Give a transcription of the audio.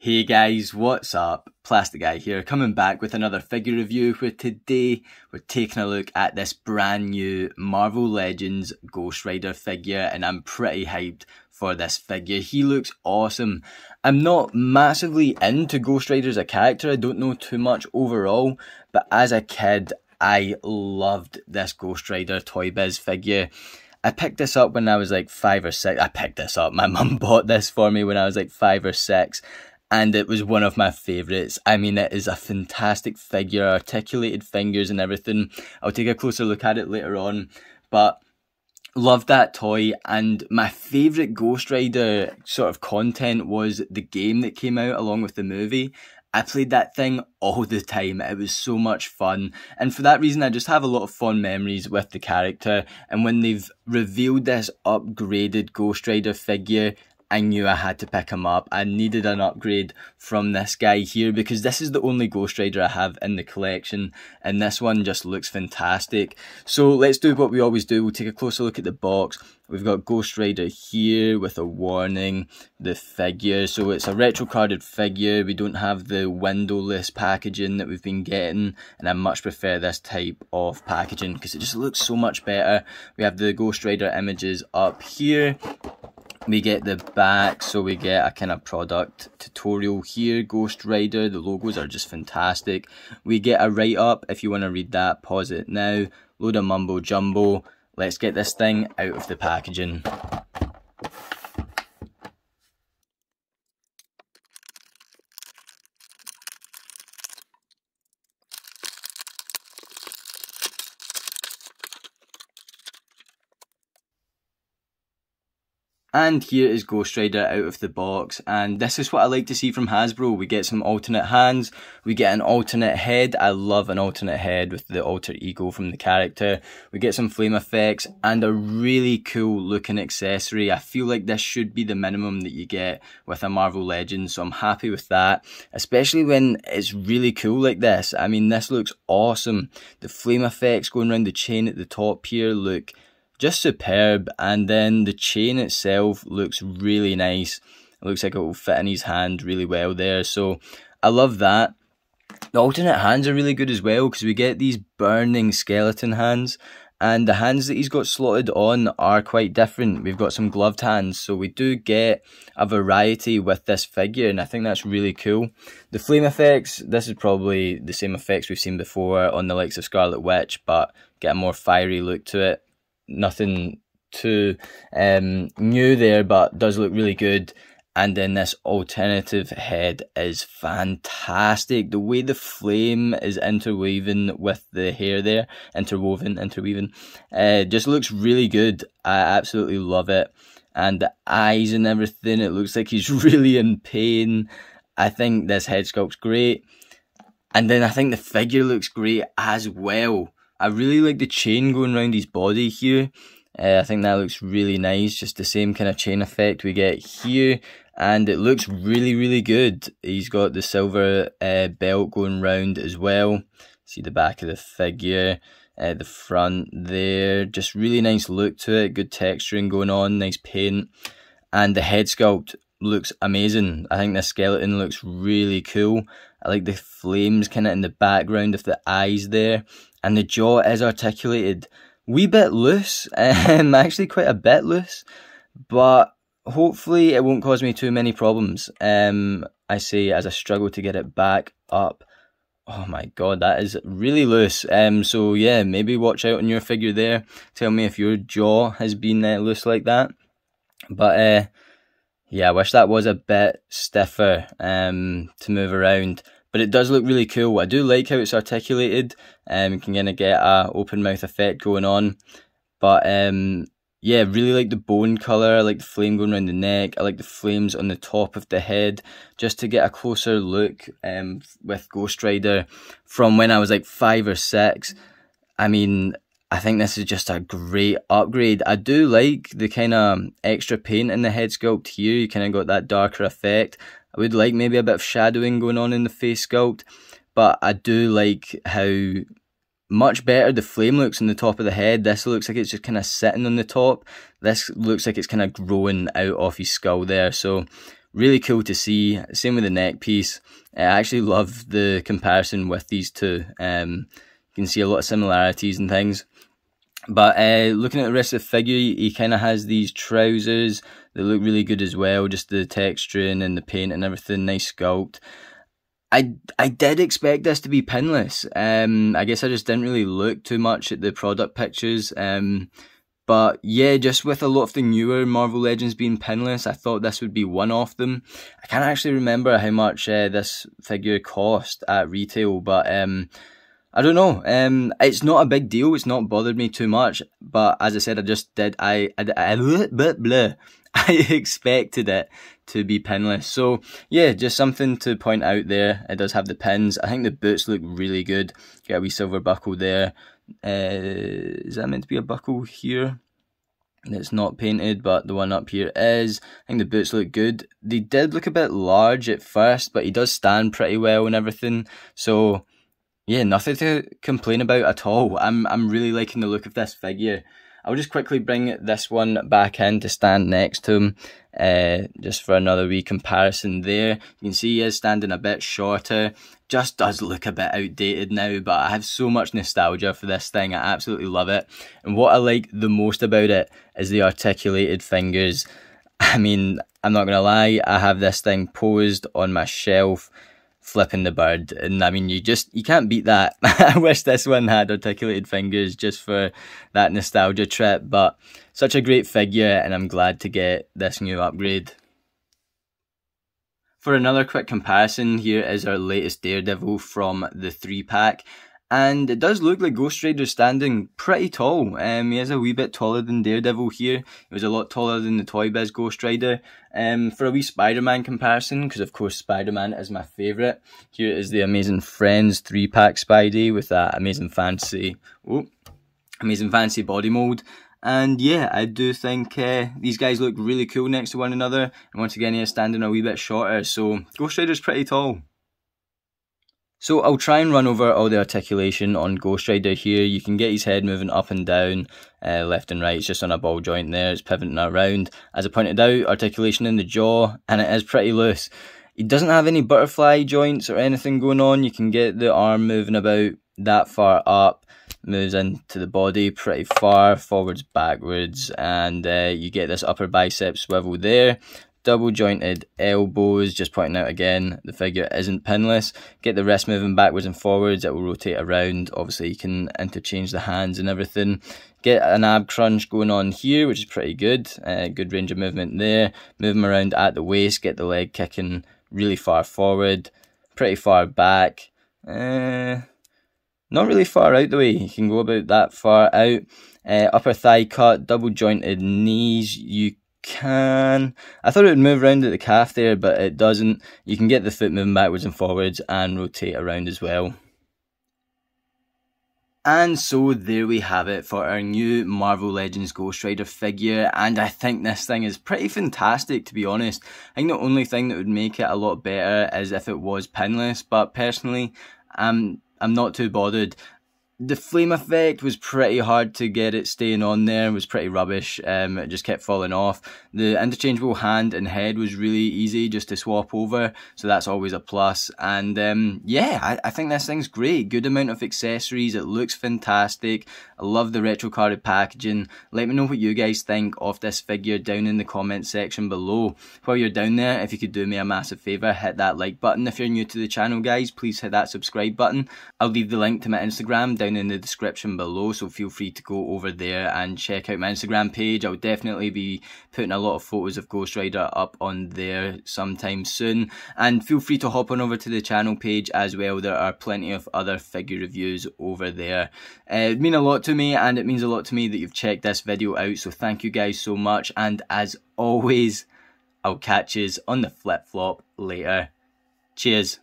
Hey guys, what's up? Plastic Guy here, coming back with another figure review where today we're taking a look at this brand new Marvel Legends Ghost Rider figure, and I'm pretty hyped for this figure. He looks awesome. I'm not massively into Ghost Rider as a character, I don't know too much overall, but as a kid I loved this Ghost Rider Toy Biz figure. I picked this up when I was like 5 or 6. My mum bought this for me when I was like 5 or 6. And it was one of my favourites. I mean, it is a fantastic figure, articulated fingers and everything. I'll take a closer look at it later on. But love that toy. And my favourite Ghost Rider sort of content was the game that came out along with the movie. I played that thing all the time. It was so much fun. And for that reason, I just have a lot of fond memories with the character. And when they've revealed this upgraded Ghost Rider figure, I knew I had to pick him up. I needed an upgrade from this guy here because this is the only Ghost Rider I have in the collection, and this one just looks fantastic. So let's do what we always do. We'll take a closer look at the box. We've got Ghost Rider here with a warning, the figure. So it's a retro carded figure. We don't have the windowless packaging that we've been getting, and I much prefer this type of packaging because it just looks so much better. We have the Ghost Rider images up here. We get the back, so we get a kind of product tutorial here, Ghost Rider. The logos are just fantastic. We get a write-up. If you want to read that, pause it now. Load of mumbo jumbo. Let's get this thing out of the packaging. And here is Ghost Rider out of the box, and this is what I like to see from Hasbro. We get some alternate hands, we get an alternate head. I love an alternate head with the alter ego from the character. We get some flame effects and a really cool looking accessory. I feel like this should be the minimum that you get with a Marvel Legends, so I'm happy with that, especially when it's really cool like this. I mean, this looks awesome. The flame effects going around the chain at the top here look just superb, and then the chain itself looks really nice. It looks like it will fit in his hand really well there, so I love that. The alternate hands are really good as well because we get these burning skeleton hands, and the hands that he's got slotted on are quite different. We've got some gloved hands, so we do get a variety with this figure, and I think that's really cool. The flame effects, this is probably the same effects we've seen before on the likes of Scarlet Witch, but get a more fiery look to it. Nothing too new there, but does look really good. And then this alternative head is fantastic. The way the flame is interweaving with the hair there, interweaving, just looks really good. I absolutely love it. And the eyes and everything, it looks like he's really in pain. I think this head sculpt's great. And then I think the figure looks great as well. I really like the chain going around his body here. I think that looks really nice. Just the same kind of chain effect we get here. And it looks really, really good. He's got the silver belt going round as well. See the back of the figure. The front there. Just really nice look to it. Good texturing going on. Nice paint. And the head sculpt looks amazing. I think the skeleton looks really cool. I like the flames kind of in the background of the eyes there. And the jaw is articulated. Wee bit loose, actually quite a bit loose, but hopefully it won't cause me too many problems. I say as I struggle to get it back up. Oh my god, that is really loose. So yeah, maybe watch out on your figure there. Tell me if your jaw has been loose like that. But yeah, I wish that was a bit stiffer to move around. But it does look really cool. I do like how it's articulated. You can kind of get a open mouth effect going on. But yeah, really like the bone colour. I like the flame going around the neck. I like the flames on the top of the head. Just to get a closer look with Ghost Rider from when I was like 5 or 6. I mean, I think this is just a great upgrade. I do like the kind of extra paint in the head sculpt here. You kind of got that darker effect. I would like maybe a bit of shadowing going on in the face sculpt, but I do like how much better the flame looks on the top of the head. This looks like it's just kind of sitting on the top. This looks like it's kind of growing out of his skull there, so really cool to see. Same with the neck piece. I actually love the comparison with these two. You can see a lot of similarities and things. But looking at the rest of the figure, he kind of has these trousers that look really good as well. Just the texturing and the paint and everything, nice sculpt. I did expect this to be pinless. I guess I just didn't really look too much at the product pictures. But yeah, just with a lot of the newer Marvel Legends being pinless, I thought this would be one of them. I can't actually remember how much this figure cost at retail, but I don't know. It's not a big deal. It's not bothered me too much. But as I said, I expected it to be pinless. So yeah, just something to point out there. It does have the pins. I think the boots look really good. Got a wee silver buckle there. Is that meant to be a buckle here? It's not painted, but the one up here is. I think the boots look good. They did look a bit large at first, but he does stand pretty well and everything. So yeah, nothing to complain about at all. I'm really liking the look of this figure. I'll just quickly bring this one back in to stand next to him, just for another wee comparison there. You can see he is standing a bit shorter. Just does look a bit outdated now, but I have so much nostalgia for this thing. I absolutely love it. And what I like the most about it is the articulated fingers. I mean, I'm not going to lie, I have this thing posed on my shelf, flipping the bird, and I mean, you can't beat that. I wish this one had articulated fingers just for that nostalgia trip, but such a great figure, and I'm glad to get this new upgrade. For another quick comparison, here is our latest Daredevil from the 3-pack. And it does look like Ghost Rider's standing pretty tall. He is a wee bit taller than Daredevil here. He was a lot taller than the Toy Biz Ghost Rider. For a wee Spider-Man comparison, because of course Spider-Man is my favourite, here is the Amazing Friends 3-pack Spidey with that Amazing Fancy body mould. And yeah, I do think these guys look really cool next to one another. And once again, he's standing a wee bit shorter, so Ghost Rider's pretty tall. So I'll try and run over all the articulation on Ghost Rider here. You can get his head moving up and down, left and right. It's just on a ball joint there. It's pivoting around. As I pointed out, articulation in the jaw, and it is pretty loose. He doesn't have any butterfly joints or anything going on. You can get the arm moving about that far up. Moves into the body pretty far, forwards, backwards, and you get this upper bicep swivel there. Double jointed elbows, just pointing out again, the figure isn't pinless. Get the wrist moving backwards and forwards, it will rotate around. Obviously you can interchange the hands and everything. Get an ab crunch going on here, which is pretty good. Good range of movement there. Move them around at the waist, get the leg kicking really far forward, pretty far back. Not really far out the way, you can go about that far out. Upper thigh cut, double jointed knees, I thought it would move around at the calf there, but it doesn't. You can get the foot moving backwards and forwards and rotate around as well. And so there we have it for our new Marvel Legends Ghost Rider figure, and I think this thing is pretty fantastic, to be honest. I think the only thing that would make it a lot better is if it was pinless, but personally I'm not too bothered. The flame effect was pretty hard to get it staying on there, it was pretty rubbish, it just kept falling off. The interchangeable hand and head was really easy just to swap over, so that's always a plus. And yeah, I think this thing's great, good amount of accessories, it looks fantastic, I love the retro carded packaging. Let me know what you guys think of this figure down in the comment section below. While you're down there, if you could do me a massive favour, hit that like button. If you're new to the channel guys, please hit that subscribe button. I'll leave the link to my Instagram down in the description below, so feel free to go over there and check out my Instagram page. I'll definitely be putting a lot of photos of Ghost Rider up on there sometime soon, and feel free to hop on over to the channel page as well. There are plenty of other figure reviews over there. It means a lot to me, and it means a lot to me that you've checked this video out, so thank you guys so much, and as always, I'll catch yous on the flip flop later. Cheers.